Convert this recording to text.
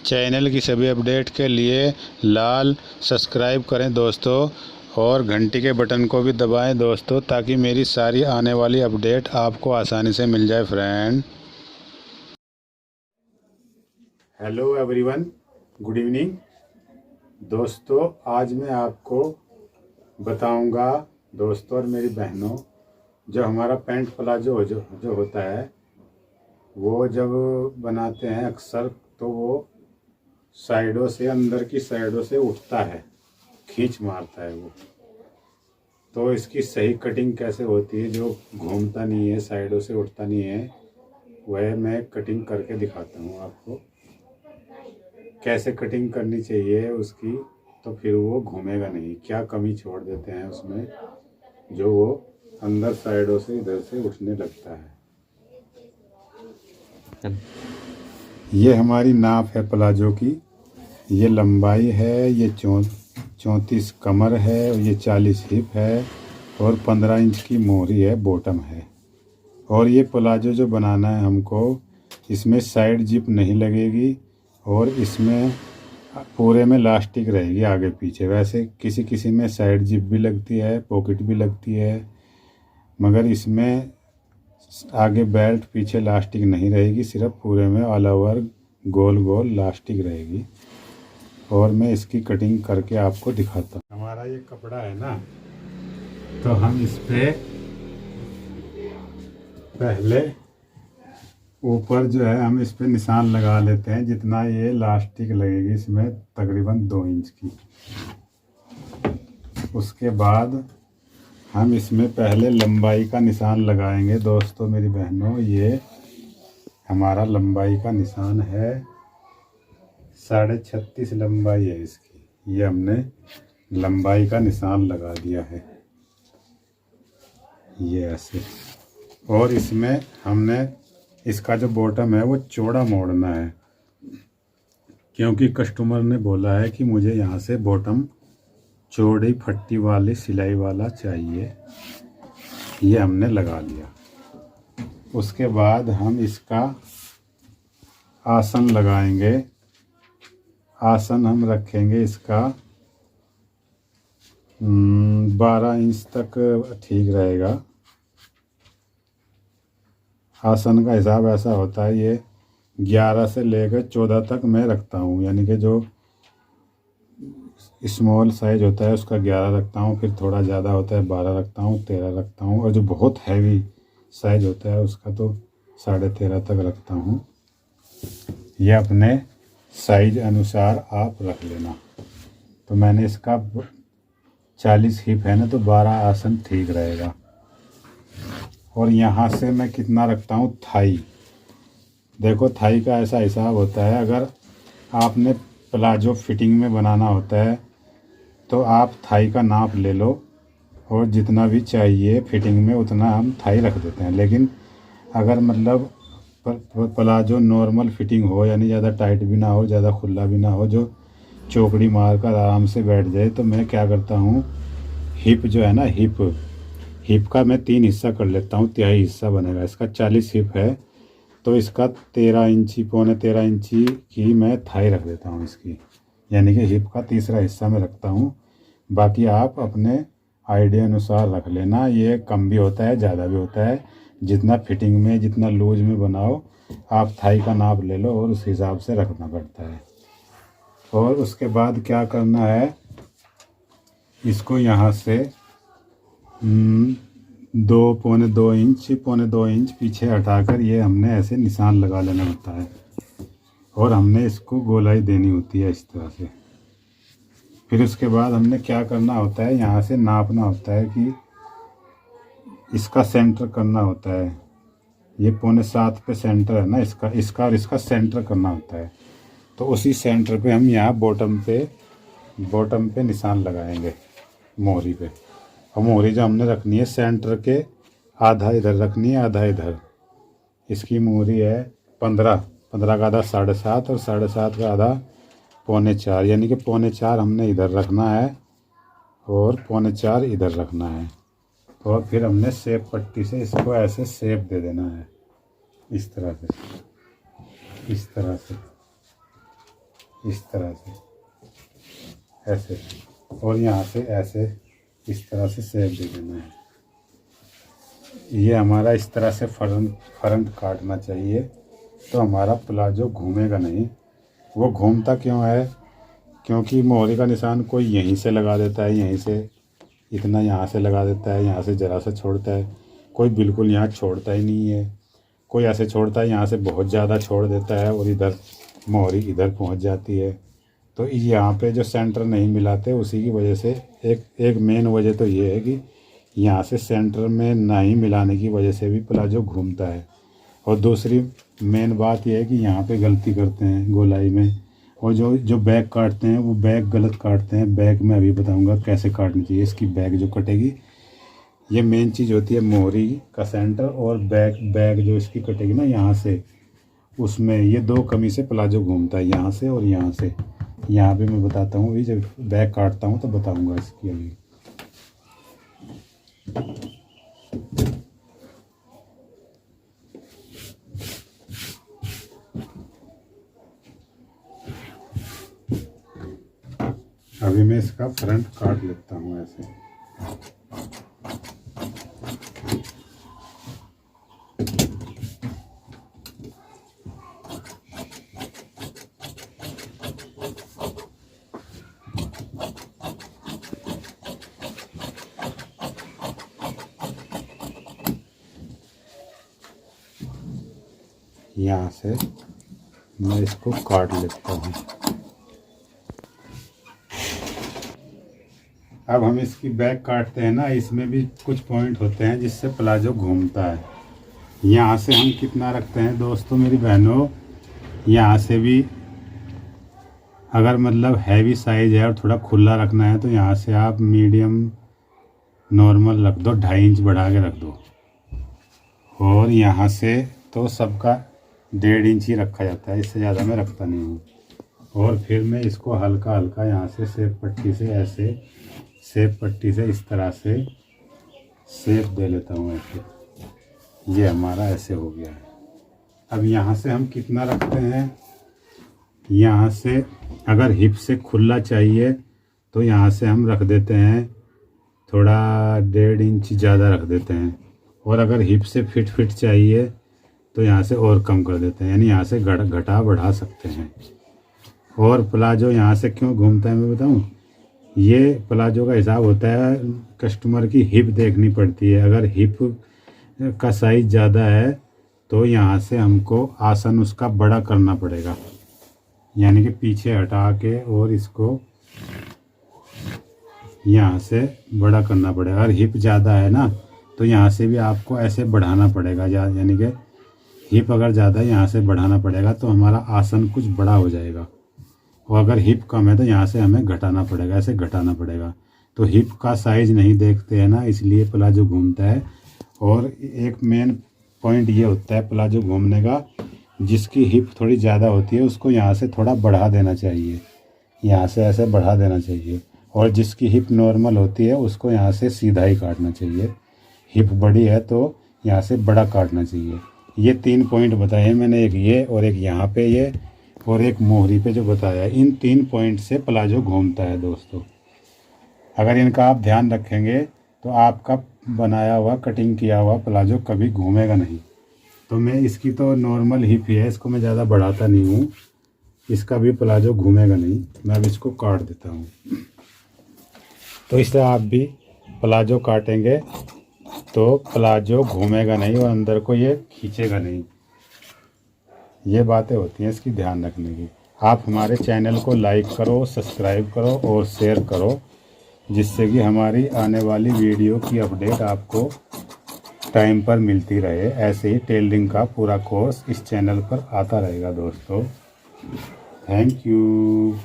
Channel की सभी update के लिए लाल सब्सक्राइब करें दोस्तों, और घंटी के बटन को भी दबाएं दोस्तों, ताकि मेरी सारी आने वाली अपडेट आपको आसानी से मिल जाए friend. Hello everyone, good evening दोस्तों। आज मैं आपको बताऊंगा दोस्तों और मेरी बहनों, जो हमारा पैंट प्लाजो जो होता है, वो जब बनाते हैं अक्सर तो वो साइडों से, अंदर की साइडों से उठता है, खींच मारता है वो। तो इसकी सही कटिंग कैसे होती है, जो घूमता नहीं है, साइडों से उठता नहीं है, वह मैं कटिंग करके दिखाता हूँ आपको। कैसे कटिंग करनी चाहिए उसकी, तो फिर वो घूमेगा नहीं। क्या कमी छोड़ देते हैं उसमें, जो वो अंदर साइडों से इधर से उठने लगता है। ये हमारी नाप है प्लाजो की। ये लंबाई है, ये 34 कमर है, और ये 40 हिप है, और 15 इंच की मोहरी है, बॉटम है। और ये प्लाजो जो बनाना है हमको, इसमें साइड जिप नहीं लगेगी, और इसमें पूरे में लास्टिक रहेगी आगे पीछे। वैसे किसी किसी में साइड जिप भी लगती है, पॉकेट भी लगती है, मगर इसमें आगे बेल्ट, पीछे लास्टिक नहीं रहेगी, सिर्फ पूरे में ऑल ओवर गोल गोल लास्टिक रहेगी। और मैं इसकी कटिंग करके आपको दिखाता हूँ। हमारा ये कपड़ा है ना, तो हम इस पे पहले ऊपर जो है हम इस पे निशान लगा लेते हैं, जितना ये लास्टिक लगेगी इसमें, तकरीबन 2 इंच की। उसके बाद हम इसमें पहले लंबाई का निशान लगाएंगे दोस्तों मेरी बहनों। ये हमारा लंबाई का निशान है, 36.5 लंबाई है इसकी। ये हमने लंबाई का निशान लगा दिया है, ये ऐसे। और इसमें हमने इसका जो बॉटम है वो चौड़ा मोड़ना है, क्योंकि कस्टमर ने बोला है कि मुझे यहाँ से बॉटम चौड़ी फट्टी वाली सिलाई वाला चाहिए। ये हमने लगा लिया। उसके बाद हम इसका आसन लगाएंगे। आसन हम रखेंगे इसका 12 इंच तक ठीक रहेगा। आसन का हिसाब ऐसा होता है, ये 11 से लेकर 14 तक मैं रखता हूँ, यानी कि जो स्मॉल साइज होता है उसका 11 रखता हूँ, फिर थोड़ा ज़्यादा होता है 12 रखता हूँ, 13 रखता हूँ, और जो बहुत हैवी साइज होता है उसका तो 13.5 तक रखता हूँ। ये अपने साइज अनुसार आप रख लेना। तो मैंने इसका 40 हिप है ना, तो 12 आसन ठीक रहेगा। और यहाँ से मैं कितना रखता हूँ, थाई। देखो थाई का ऐसा हिसाब होता है, अगर आपने प्लाजो फिटिंग में बनाना होता है तो आप थाई का नाप ले लो, और जितना भी चाहिए फिटिंग में उतना हम थाई रख देते हैं। लेकिन अगर मतलब प्लाजो नॉर्मल फिटिंग हो, यानी ज़्यादा टाइट भी ना हो, ज़्यादा खुला भी ना हो, जो चौकड़ी मार कर आराम से बैठ जाए, तो मैं क्या करता हूँ, हिप जो है ना, हिप का मैं 3 हिस्सा कर लेता हूँ, तिहाई हिस्सा बनेगा इसका। 40 हिप है तो इसका 13 इंची, पौने 13 इंची की मैं थाई रख देता हूँ इसकी, यानी कि हिप का तीसरा हिस्सा मैं रखता हूँ। बाकी आप अपने आइडिया अनुसार रख लेना। ये कम भी होता है, ज़्यादा भी होता है, जितना फिटिंग में, जितना लूज में बनाओ, आप थाई का नाप ले लो और उस हिसाब से रखना पड़ता है। और उसके बाद क्या करना है, इसको यहाँ से पौने दो इंच पीछे हटाकर ये हमने ऐसे निशान लगा लेना होता है, और हमने इसको गोलाई देनी होती है इस तरह से। फिर उसके बाद हमने क्या करना होता है, यहाँ से नापना होता है कि इसका सेंटर करना होता है। ये 6.25 पे सेंटर है ना इसका और इसका सेंटर करना होता है। तो उसी सेंटर पे हम यहाँ बॉटम पे निशान लगाएंगे, मोहरी पे। और मोहरी जो हमने रखनी है सेंटर के, आधा इधर रखनी है, आधा इधर। इसकी मोहरी है 15 का आधा 7.5, और 7.5 का आधा 3.25, यानी कि 3.25 हमने इधर रखना है और 3.25 इधर रखना है। और फिर हमने शेप पट्टी से इसको ऐसे शेप दे देना है, इस तरह से। इस तरह से ऐसे, और यहाँ से ऐसे इस तरह से शेप दे देना है। ये हमारा इस तरह से फ्रंट काटना चाहिए, तो हमारा प्लाजो घूमेगा नहीं। वो घूमता क्यों है? क्योंकि मोहरी का निशान कोई यहीं से लगा देता है, यहीं से इतना यहाँ से लगा देता है, यहाँ से ज़रा सा छोड़ता है, कोई बिल्कुल यहाँ छोड़ता ही नहीं है, कोई ऐसे छोड़ता है यहाँ से बहुत ज़्यादा छोड़ देता है और इधर मोहरी इधर पहुँच जाती है। तो यहाँ पे जो सेंटर नहीं मिलाते, उसी की वजह से एक मेन वजह तो ये है कि यहाँ से सेंटर में नहीं मिलाने की वजह से भी प्लाजो घूमता है। और दूसरी मेन बात यह है कि यहाँ पे गलती करते हैं गोलाई में, और जो बैक काटते हैं वो बैक गलत काटते हैं। बैक में अभी बताऊंगा कैसे काटनी चाहिए। इसकी बैक जो कटेगी, ये मेन चीज़ होती है मोहरी का सेंटर, और बैक जो इसकी कटेगी ना यहाँ से, उसमें ये दो कमी से प्लाजो घूमता है, यहाँ से और यहाँ से। यहाँ पे मैं बताता हूँ, अभी जब बैक काटता हूँ तो बताऊँगा इसकी। अभी मैं इसका फ्रंट काट लेता हूँ ऐसे। यहाँ से मैं इसको काट लेता हूँ। अब हम इसकी बैक काटते हैं ना, इसमें भी कुछ पॉइंट होते हैं जिससे प्लाजो घूमता है। यहाँ से हम कितना रखते हैं दोस्तों मेरी बहनों, यहाँ से भी अगर मतलब हैवी साइज है और थोड़ा खुला रखना है तो यहाँ से आप मीडियम नॉर्मल रख दो, 2.5 इंच बढ़ा के रख दो। और यहाँ से तो सबका 1.5 इंच ही रखा जाता है, इससे ज़्यादा मैं रखता नहीं हूँ। और फिर मैं इसको हल्का हल्का यहाँ से सेब पट्टी से ऐसे, सेब पट्टी से इस तरह से सेब दे लेता हूँ ऐसे। ये हमारा ऐसे हो गया है। अब यहाँ से हम कितना रखते हैं, यहाँ से अगर हिप से खुला चाहिए तो यहाँ से हम रख देते हैं थोड़ा 1.5 इंच ज़्यादा रख देते हैं। और अगर हिप से फिट चाहिए तो यहाँ से और कम कर देते हैं, यानी यहाँ से घटा बढ़ा सकते हैं। और प्लाजो यहाँ से क्यों घूमता है मैं बताऊँ। ये प्लाजो का हिसाब होता है, कस्टमर की हिप देखनी पड़ती है। अगर हिप का साइज़ ज़्यादा है तो यहाँ से हमको आसन उसका बड़ा करना पड़ेगा, यानी कि पीछे हटा के और इसको यहाँ से बड़ा करना पड़ेगा। अगर हिप ज़्यादा है ना तो यहाँ से भी आपको ऐसे बढ़ाना पड़ेगा, यानी कि हिप अगर ज़्यादा है यहाँ से बढ़ाना पड़ेगा तो हमारा आसन कुछ बड़ा हो जाएगा। और अगर हिप कम है तो यहाँ से हमें घटाना पड़ेगा, ऐसे घटाना पड़ेगा। तो हिप का साइज़ नहीं देखते हैं ना, इसलिए प्लाजो घूमता है। और एक मेन पॉइंट ये होता है प्लाजो घूमने का, जिसकी हिप थोड़ी ज़्यादा होती है उसको यहाँ से थोड़ा बढ़ा देना चाहिए, यहाँ से ऐसे बढ़ा देना चाहिए। और जिसकी हिप नॉर्मल होती है उसको यहाँ से सीधा ही काटना चाहिए। हिप बड़ी है तो यहाँ से बड़ा काटना चाहिए। ये 3 पॉइंट बताए मैंने, एक ये और एक यहाँ पे ये और एक मोहरी पे जो बताया। इन 3 पॉइंट से प्लाजो घूमता है दोस्तों। अगर इनका आप ध्यान रखेंगे तो आपका बनाया हुआ कटिंग किया हुआ प्लाजो कभी घूमेगा नहीं। तो मैं इसकी तो नॉर्मल हिप ही है, इसको मैं ज़्यादा बढ़ाता नहीं हूँ, इसका भी प्लाजो घूमेगा नहीं। मैं अब इसको काट देता हूँ। तो इससे आप भी प्लाजो काटेंगे तो प्लाजो घूमेगा नहीं और अंदर को ये खींचेगा नहीं। ये बातें होती हैं इसकी ध्यान रखने की। आप हमारे चैनल को लाइक करो, सब्सक्राइब करो और शेयर करो, जिससे कि हमारी आने वाली वीडियो की अपडेट आपको टाइम पर मिलती रहे। ऐसे ही टेलरिंग का पूरा कोर्स इस चैनल पर आता रहेगा दोस्तों। Thank you.